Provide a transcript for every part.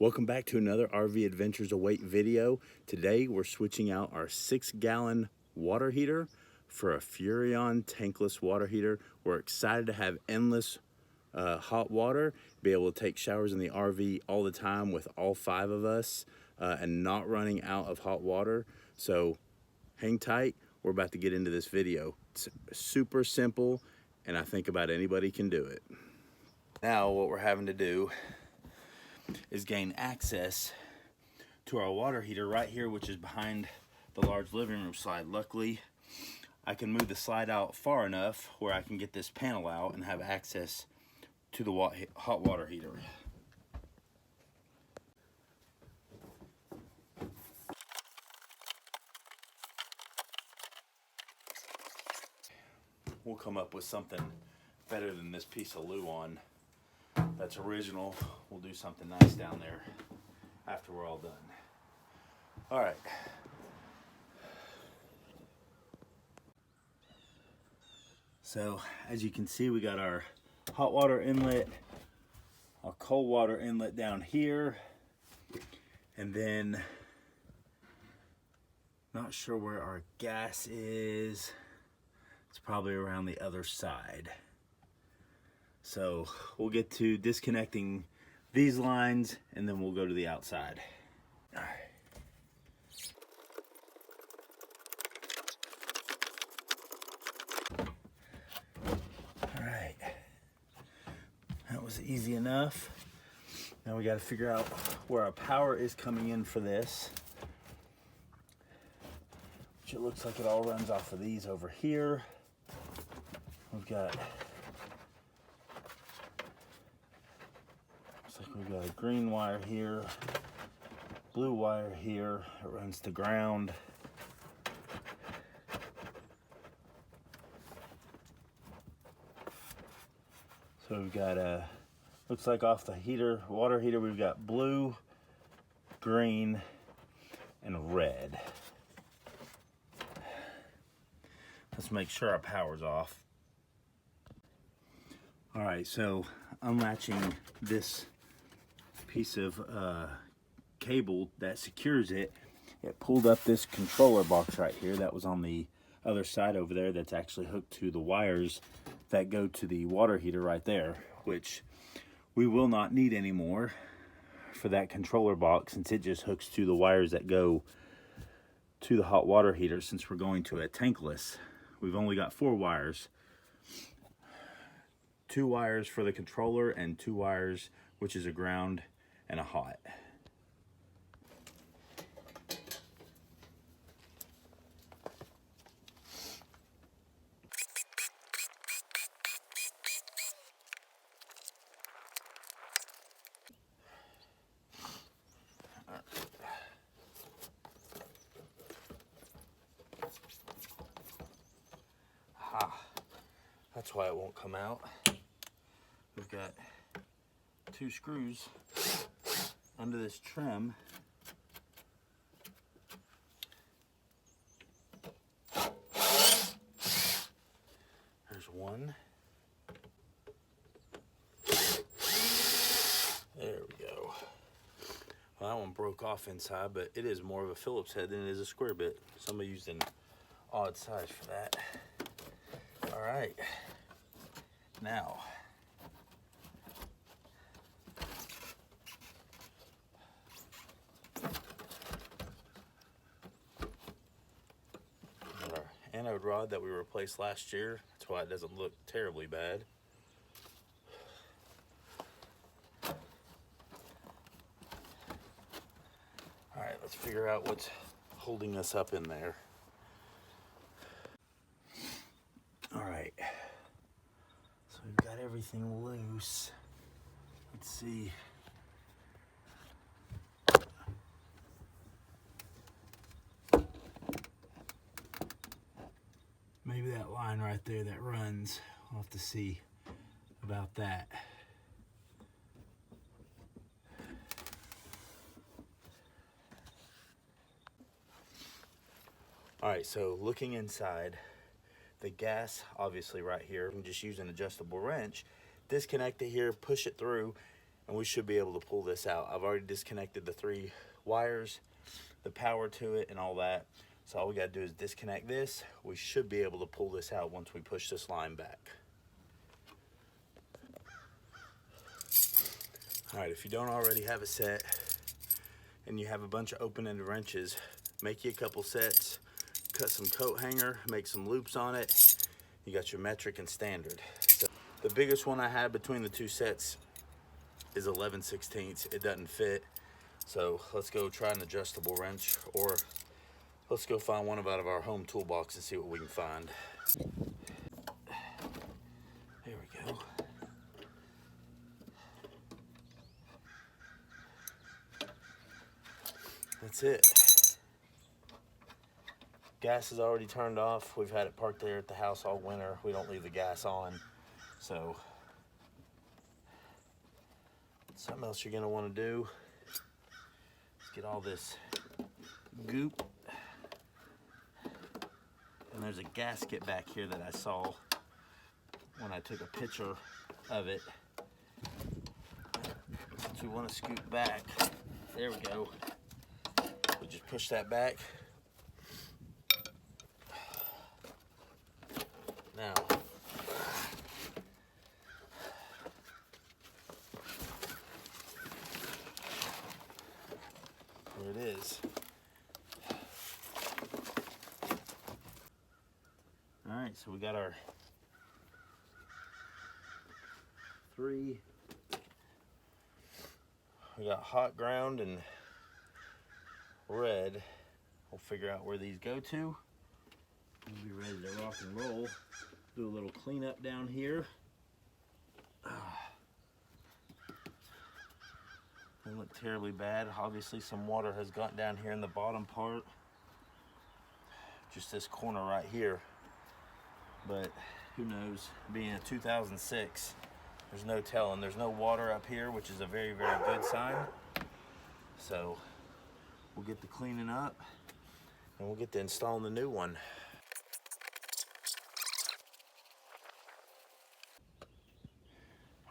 Welcome back to another RV Adventures Await video. Today we're switching out our 6-gallon water heater for a Furrion tankless water heater. We're excited to have endless hot water, be able to take showers in the RV all the time with all 5 of us and not running out of hot water. So hang tight, we're about to get into this video. It's super simple and I think about anybody can do it. Now what we're having to do is gain access to our water heater right here, which is behind the large living room slide. Luckily, I can move the slide out far enough where I can get this panel out and have access to the hot water heater. We'll come up with something better than this piece of Luan that's original. We'll do something nice down there after we're all done. All right. So as you can see, we got our hot water inlet, our cold water inlet down here, and then not sure where our gas is. It's probably around the other side. So we'll get to disconnecting these lines and then we'll go to the outside. All right. All right. That was easy enough. Now we got to figure out where our power is coming in for this. Which it looks like it all runs off of these over here. We've got we've got a green wire here, blue wire here, it runs to ground. So we've got looks like off the heater, water heater, we've got blue, green, and red. Let's make sure our power's off. All right, so unlatching this piece of cable that secures it, it pulled up this controller box right here that was on the other side over there that's actually hooked to the wires that go to the water heater right there, which we will not need anymore for that controller box since it just hooks to the wires that go to the hot water heater. Since we're going to a tankless, we've only got 4 wires. 2 wires for the controller and 2 wires, which is a ground and a hot. Aha, that's why it won't come out. We've got 2 screws under this trim. There's one. There we go. Well, that one broke off inside, but it is more of a Phillips head than it is a square bit. Somebody used an odd size for that. All right. Now, our anode rod that we replaced last year. That's why it doesn't look terribly bad. All right, let's figure out what's holding us up in there. All right, so we've got everything loose. Let's see. Maybe that line right there that runs, we'll have to see about that. All right, so looking inside, the gas obviously right here, I'm just using an adjustable wrench, disconnect it here, push it through, and we should be able to pull this out. I've already disconnected the 3 wires, the power to it and all that. So all we got to do is disconnect this. We should be able to pull this out once we push this line back. All right, if you don't already have a set and you have a bunch of open-ended wrenches, make you a couple sets, cut some coat hanger, make some loops on it. You got your metric and standard. So the biggest one I had between the 2 sets is 11/16. It doesn't fit. So let's go try an adjustable wrench, or let's go find one out of our home toolbox and see what we can find. There we go. That's it. Gas is already turned off. We've had it parked there at the house all winter. We don't leave the gas on. So something else you're gonna wanna do, let's get all this goop. And there's a gasket back here that I saw when I took a picture of it. So you wanna scoot back. There we go. We just push that back. Now, there it is. All right, so we got our 3. We got hot ground and red. We'll figure out where these go to. We'll be ready to rock and roll. Do a little cleanup down here. Doesn't look terribly bad. Obviously some water has gotten down here in the bottom part. Just this corner right here. But who knows, being a 2006, there's no telling. There's no water up here, which is a very, very good sign. So we'll get the cleaning up and we'll get to installing the new one.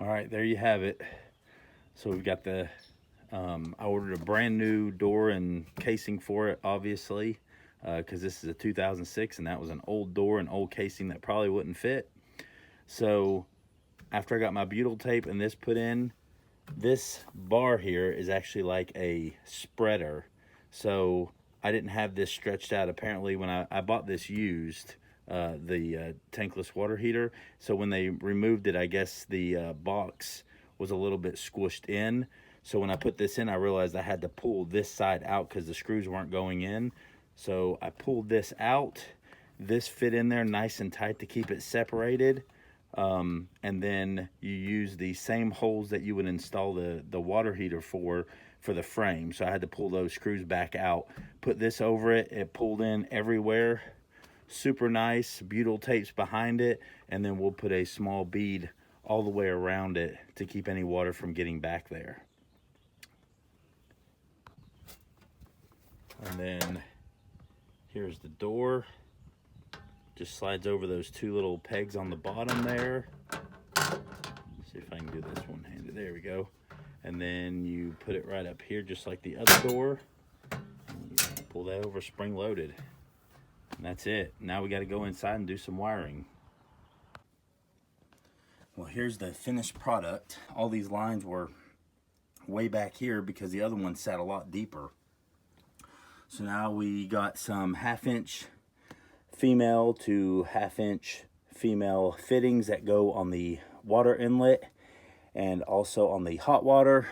All right, there you have it. So we've got the, I ordered a brand new door and casing for it, obviously, because this is a 2006 and that was an old door and old casing that probably wouldn't fit. So after I got my butyl tape and this put in, this bar here is actually like a spreader. So I didn't have this stretched out. Apparently when I bought this used, the tankless water heater. So when they removed it, I guess the box was a little bit squished in. So when I put this in, I realized I had to pull this side out because the screws weren't going in. So I pulled this out. This fit in there nice and tight to keep it separated. And then you use the same holes that you would install the water heater for the frame. So I had to pull those screws back out, put this over it. It pulled in everywhere. Super nice. Butyl tapes behind it, and then we'll put a small bead all the way around it to keep any water from getting back there. And then here's the door. Just slides over those 2 little pegs on the bottom there. See if I can do this one-handed. There we go. And then you put it right up here just like the other door. And you pull that over spring-loaded. And that's it. Now we got to go inside and do some wiring. Well, here's the finished product. All these lines were way back here because the other one sat a lot deeper. So now we got some 1/2-inch female to 1/2-inch female fittings that go on the water inlet and also on the hot water.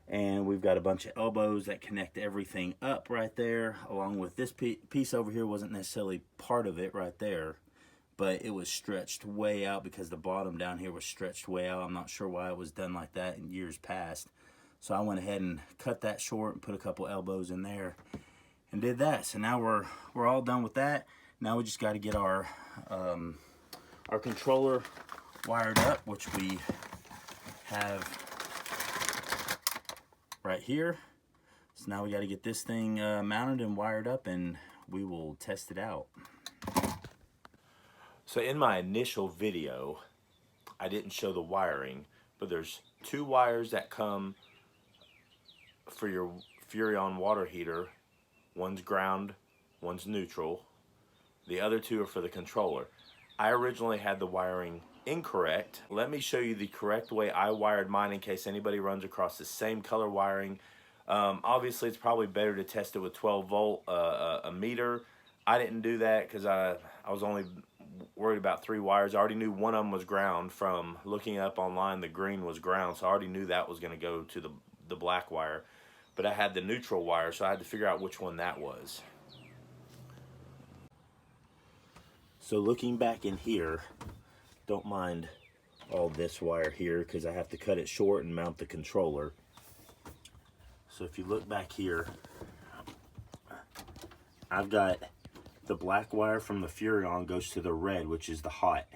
And we've got a bunch of elbows that connect everything up right there, along with this piece over here. Wasn't necessarily part of it right there, but it was stretched way out because the bottom down here was stretched way out. I'm not sure why it was done like that in years past. So I went ahead and cut that short and put a couple elbows in there and did that. So now we're all done with that. Now we just got to get our controller wired up, which we have right here. So now we got to get this thing mounted and wired up, and we will test it out. So in my initial video, I didn't show the wiring, but there's 2 wires that come for your Furrion water heater. One's ground, one's neutral. The other 2 are for the controller. I originally had the wiring incorrect. Let me show you the correct way I wired mine in case anybody runs across the same color wiring. Obviously, it's probably better to test it with 12 volt a meter. I didn't do that because I was only worried about 3 wires. I already knew one of them was ground from looking up online. The green was ground, so I already knew that was going to go to the black wire. But I had the neutral wire, so I had to figure out which one that was. So looking back in here, don't mind all this wire here because I have to cut it short and mount the controller. So if you look back here, I've got the black wire from the Furrion goes to the red, which is the hot.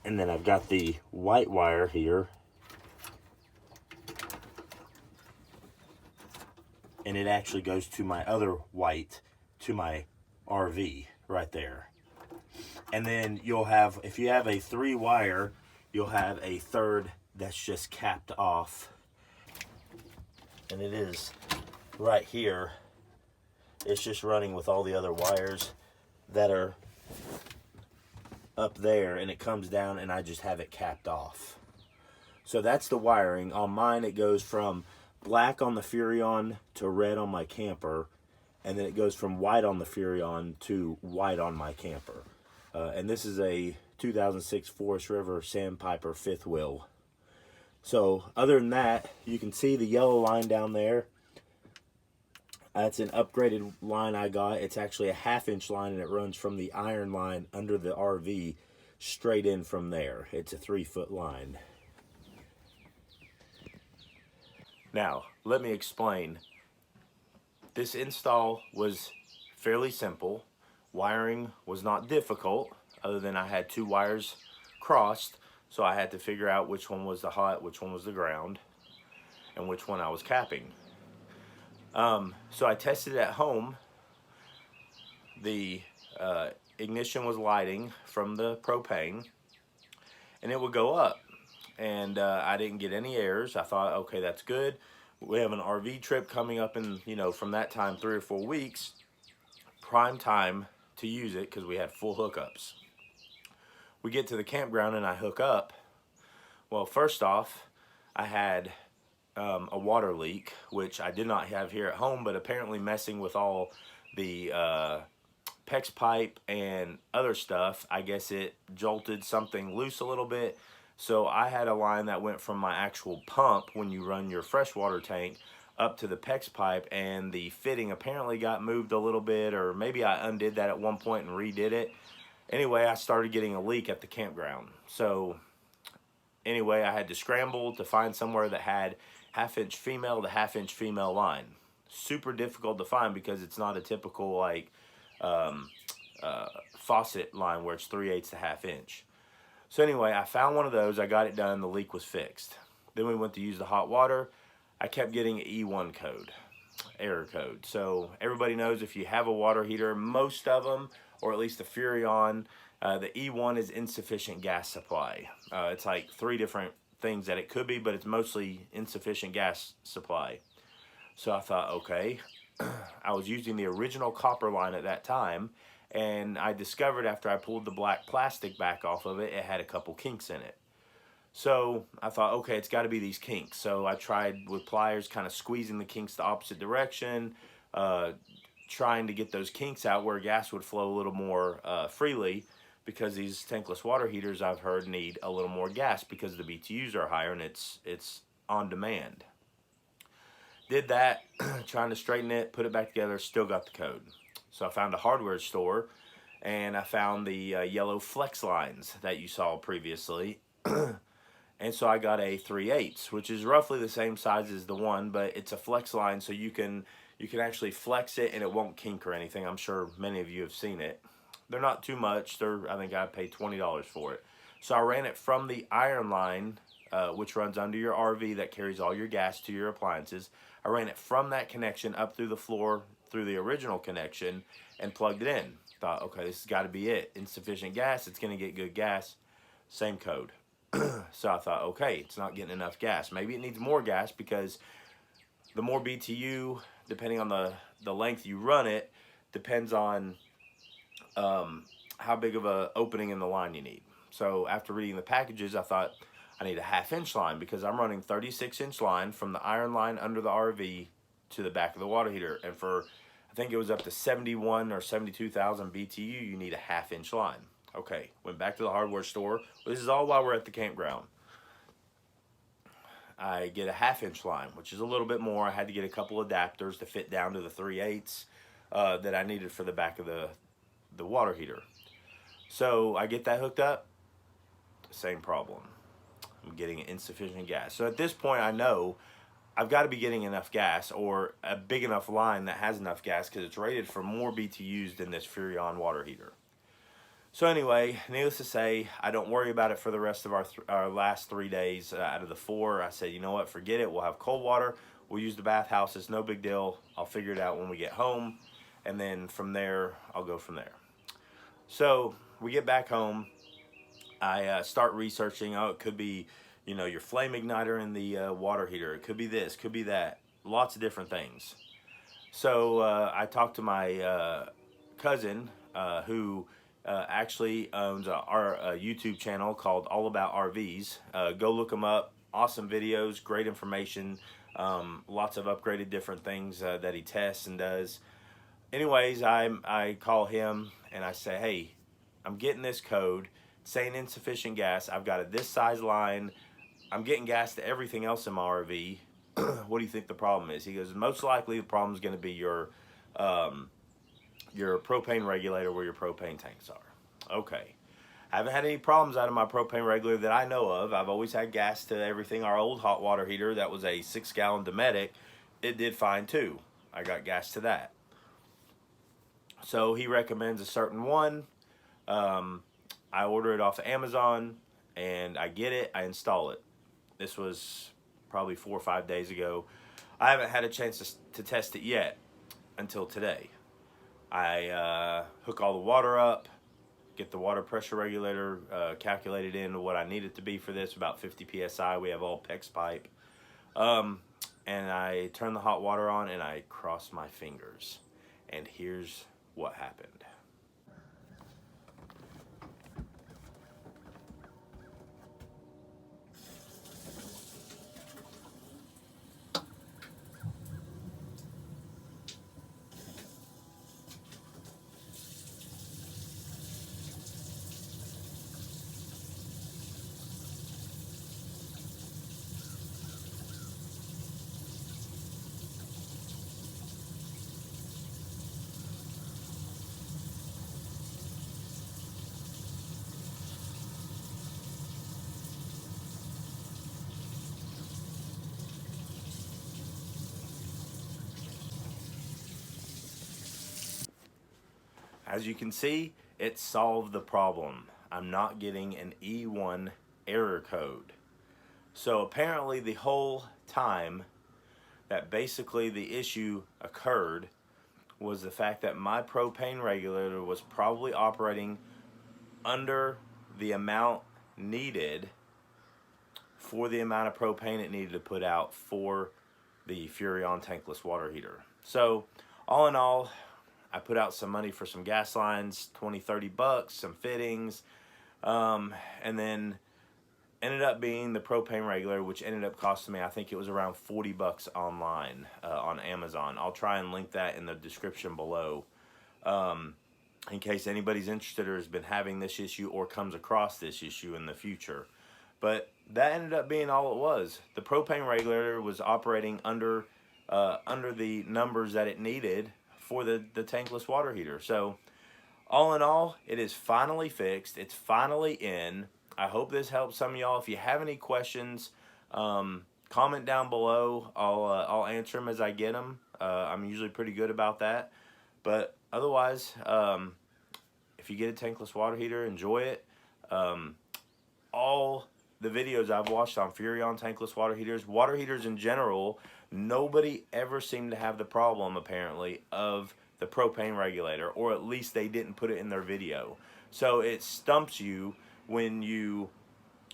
And then I've got the white wire here. And it actually goes to my other white, to my RV right there. And then you'll have, if you have a 3 wire, you'll have a third that's just capped off. And it is right here. It's just running with all the other wires that are up there, and it comes down and I just have it capped off. So that's the wiring. On mine it goes from black on the Furrion to red on my camper, and then it goes from white on the Furrion to white on my camper. And this is a 2006 Forest River Sandpiper 5th wheel. So other than that, you can see the yellow line down there. That's an upgraded line I got. It's actually a 1/2 inch line, and it runs from the iron line under the RV straight in from there. It's a 3-foot line. Now, let me explain. This install was fairly simple. Wiring was not difficult, other than I had 2 wires crossed, so I had to figure out which one was the hot, which one was the ground, and which one I was capping. So I tested it at home. The ignition was lighting from the propane, and it would go up. And I didn't get any errors. I thought, okay, that's good. We have an RV trip coming up in, from that time, 3 or 4 weeks. Prime time to use it because we had full hookups. We get to the campground and I hook up. Well, first off, I had a water leak, which I did not have here at home, but apparently messing with all the PEX pipe and other stuff, I guess it jolted something loose a little bit. So I had a line that went from my actual pump when you run your freshwater tank up to the PEX pipe, and the fitting apparently got moved a little bit, or maybe I undid that at one point and redid it. Anyway, I started getting a leak at the campground. So anyway, I had to scramble to find somewhere that had 1/2 inch female to 1/2 inch female line. Super difficult to find because it's not a typical like faucet line where it's 3/8 to 1/2 inch. So anyway, I found one of those, I got it done, the leak was fixed. Then we went to use the hot water. I kept getting an E1 code, error code. So everybody knows if you have a water heater, most of them, or at least the Furrion, the E1 is insufficient gas supply. It's like 3 different things that it could be, but it's mostly insufficient gas supply. So I thought, okay, I was using the original copper line at that time, and I discovered after I pulled the black plastic back off of it, it had a couple kinks in it. So I thought, okay, it's got to be these kinks. So I tried with pliers kind of squeezing the kinks the opposite direction, trying to get those kinks out where gas would flow a little more freely, because these tankless water heaters, I've heard, need a little more gas because the BTUs are higher and it's on demand. Did that, trying to straighten it, put it back together, still got the code. So I found a hardware store, and I found the yellow flex lines that you saw previously. And so I got a 3/8, which is roughly the same size as the one, but it's a flex line, so you can actually flex it and it won't kink or anything. I'm sure many of you have seen it. They're not too much. I think I paid $20 for it. So I ran it from the iron line, which runs under your RV that carries all your gas to your appliances. I ran it from that connection up through the floor, through the original connection, and plugged it in. Thought, okay, this has got to be it. Insufficient gas, it's going to get good gas. Same code. So I thought, okay, it's not getting enough gas. Maybe it needs more gas, because the more BTU, depending on the length you run it, depends on how big of a opening in the line you need. So after reading the packages, I thought I need a 1/2 inch line, because I'm running 36-inch line from the iron line under the RV to the back of the water heater. And for, I think it was up to 71 or 72,000 BTU, you need a 1/2 inch line. Okay, went back to the hardware store. This is all while we're at the campground. I get a 1/2 inch line, which is a little bit more. I had to get a couple adapters to fit down to the 3/8 that I needed for the back of the water heater. So I get that hooked up, same problem. I'm getting insufficient gas. So at this point, I know I've got to be getting enough gas, or a big enough line that has enough gas, because it's rated for more BTUs than this Furrion water heater. So anyway, needless to say, I don't worry about it for the rest of our last 3 days out of the 4. I said, you know what, forget it. We'll have cold water. We'll use the bathhouse. It's no big deal. I'll figure it out when we get home. And then from there, I'll go from there. So we get back home. I start researching. Oh, it could be, you know, your flame igniter in the water heater. It could be this, could be that. Lots of different things. So I talked to my cousin who actually owns our YouTube channel called All About RVs. Go look him up. Awesome videos, great information, lots of upgraded different things that he tests and does. Anyways, I call him and I say, hey, I'm getting this code saying insufficient gas. I've got this size line. I'm getting gas to everything else in my RV. What do you think the problem is? He goes, most likely the problem is going to be your propane regulator where your propane tanks are. Okay. I haven't had any problems out of my propane regulator that I know of. I've always had gas to everything. Our old hot water heater, that was a 6-gallon Dometic, it did fine too. I got gas to that. So he recommends a certain one. I order it off of Amazon, and I get it, I install it. This was probably 4 or 5 days ago. I haven't had a chance to test it yet until today. I hook all the water up, get the water pressure regulator calculated into what I need it to be for this, about 50 PSI. We have all PEX pipe. And I turn the hot water on, and I cross my fingers. And here's what happened. As you can see, it solved the problem. I'm not getting an E1 error code. So apparently the whole time that basically the issue occurred was the fact that my propane regulator was probably operating under the amount needed for the amount of propane it needed to put out for the Furrion tankless water heater. So all in all, I put out some money for some gas lines, 20, 30 bucks, some fittings, and then ended up being the propane regulator, which ended up costing me, I think it was around 40 bucks online on Amazon. I'll try and link that in the description below in case anybody's interested or has been having this issue or comes across this issue in the future. But that ended up being all it was. The propane regulator was operating under the numbers that it needed for the tankless water heater. So all in all, it is finally fixed. It's finally in. I hope this helps some of y'all. If you have any questions, comment down below. I'll answer them as I get them. I'm usually pretty good about that. But otherwise, if you get a tankless water heater, enjoy it. All the videos I've watched on Furrion tankless water heaters in general, nobody ever seemed to have the problem, apparently, of the propane regulator, or at least they didn't put it in their video. So it stumps you when you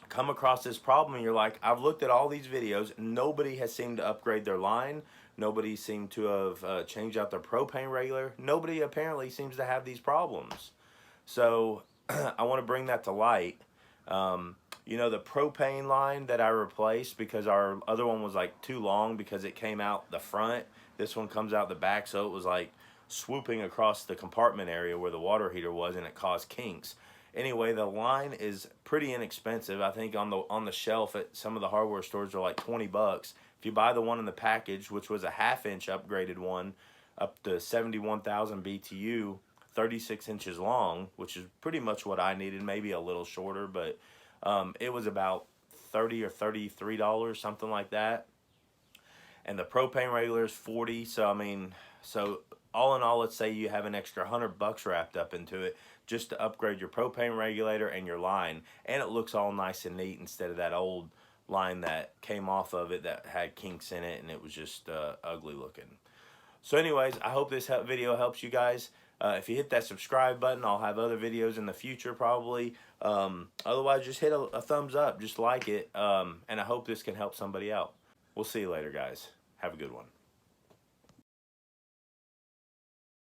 come across this problem and you're like, I've looked at all these videos, nobody has seemed to upgrade their line, nobody seemed to have changed out their propane regulator, nobody apparently seems to have these problems. So I want to bring that to light. You know, the propane line that I replaced, because our other one was like too long because it came out the front, this one comes out the back, so it was like swooping across the compartment area where the water heater was, and it caused kinks. Anyway, the line is pretty inexpensive. I think on the shelf at some of the hardware stores are like 20 bucks. If you buy the one in the package, which was a 1/2 inch upgraded one, up to 71,000 BTU, 36 inches long, which is pretty much what I needed, maybe a little shorter, but it was about $30 or $33, something like that. And the propane regulator is 40. So I mean, so all in all, let's say you have an extra 100 bucks wrapped up into it just to upgrade your propane regulator and your line, and it looks all nice and neat instead of that old line that came off of it that had kinks in it and it was just ugly looking. So anyways, I hope this video helps you guys. If you hit that subscribe button, I'll have other videos in the future probably. Otherwise, just hit a thumbs up, just like it, and I hope this can help somebody out. We'll see you later, guys. Have a good one.